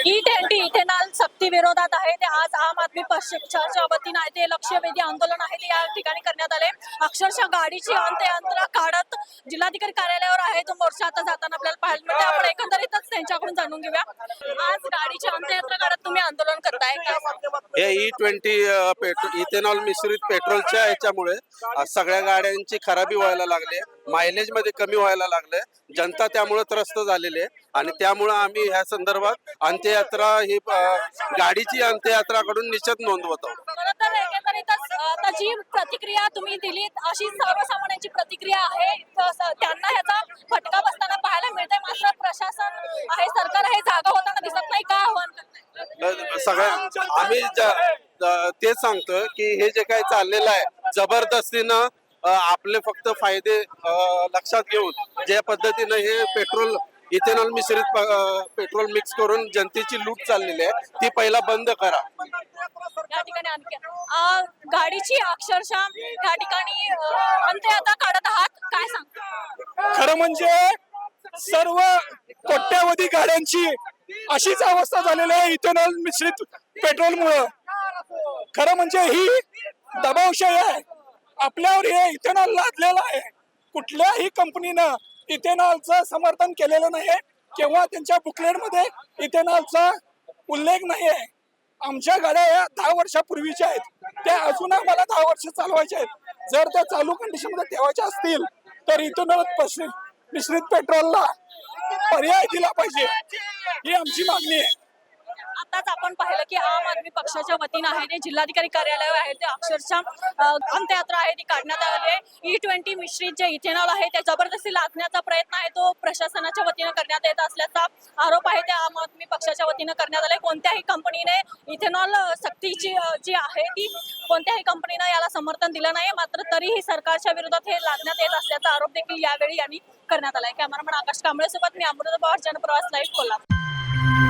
E20 ethanol सक्ती विरोधात आहे ते आज आम आदमी पक्षाच्या वतीनं आहे ते लक्षवेधी आंदोलन आहे ते या ठिकाणी करण्यात आले। अक्षरशः गाडीची अंत्ययात्रा काढत जिल्हाधिकारी कार्यालयावर आहे तो मोर्चा आता जाताना आपल्याला पाहायला मिळते। आपण एकंदरीतच त्यांच्याकडून जाणून घेऊया। आज गाडीची अंत्ययात्रा काढत तुम्ही आंदोलन करताय काय? हे E20 इथेनॉल मिश्रित पेट्रोलच्या ह्याच्यामुळे सगळ्या गाड्यांची खराबी व्हायला लागली, मायलेज मध्ये कमी व्हायला लागले, जनता त्यामुळे त्रस्त झालेली आहे आणि त्यामुळे आम्ही ह्या संदर्भात अंत्ययात्रा ही गाडीची अंत्ययात्रा कडून निषेध नोंदवतो। खरं तर एकंदरीतच आता जी प्रतिक्रिया तुम्ही दिलीत अशी सर्वसामान्यांची प्रतिक्रिया आहे, त्यांना ह्याचा फटका बसताना पाहायला मिळतंय। मात्र प्रशासन आहे, सरकार आहे, जागा होताना दिसत नाही। काय आव्हान करताय? सगळ्या आम्ही तेच सांगतो की हे जे काही चाललेलं आहे जबरदस्तीनं आपले फक्त फायदे लक्षात घेऊन ज्या पद्धतीनं हे पेट्रोल इथेनॉल मिश्रित पेट्रोल मिक्स करून जनतेची लूट चाललेली आहे ती पहिला बंद करा। या ठिकाणी आणखी गाडीची अक्षरशः या ठिकाणी अंत्ययात्रा काढत आहात, काय सांगता? खरं म्हणजे सर्व कोट्यावधी गाड्यांची अशीच अवस्था झालेली आहे इथेनॉल मिश्रित पेट्रोलमुळे। खरं म्हणजे ही दबावशाही आहे, आपल्यावर हे इथेनॉल लादलेलं आहे। कुठल्याही कंपनीनं इथेनॉलचं समर्थन केलेलं नाही किंवा त्यांच्या बुकलेटमध्ये इथेनॉलचा उल्लेख नाही आहे। आमच्या गाड्या या 10 वर्षापूर्वीच्या आहेत, त्या अजून आम्हाला 10 वर्ष चालवायच्या आहेत। जर त्या चालू कंडिशन मध्ये ठेवायच्या असतील तर इथेनॉल मिश्रित पेट्रोलला पर्याय दिला पाहिजे, ही आमची मागणी आहे। आताच आपण पाहिलं की आम आदमी पक्षाच्या वतीनं आहे ते जिल्हाधिकारी कार्यालय आहे ते अक्षरशः अंत्ययात्रा आहे ती काढण्यात आली आहे। E20 मिश्रित जे इथेनॉल आहे ते जबरदस्ती लादण्याचा प्रयत्न आहे तो प्रशासनाच्या वतीनं करण्यात येत असल्याचा आरोप आहे ते आम आदमी पक्षाच्या वतीनं करण्यात आलाय। कोणत्याही कंपनीने इथेनॉल सक्तीची जी आहे ती कोणत्याही कंपनीनं याला समर्थन दिलं नाही, मात्र तरीही सरकारच्या विरोधात हे लादण्यात येत असल्याचा आरोप देखील यावेळी यांनी करण्यात आलाय। कॅमेरामन आकाश कांबळे सोबत मी अमृता पवार, जनप्रवास लाईव्ह, कोल्हापूर।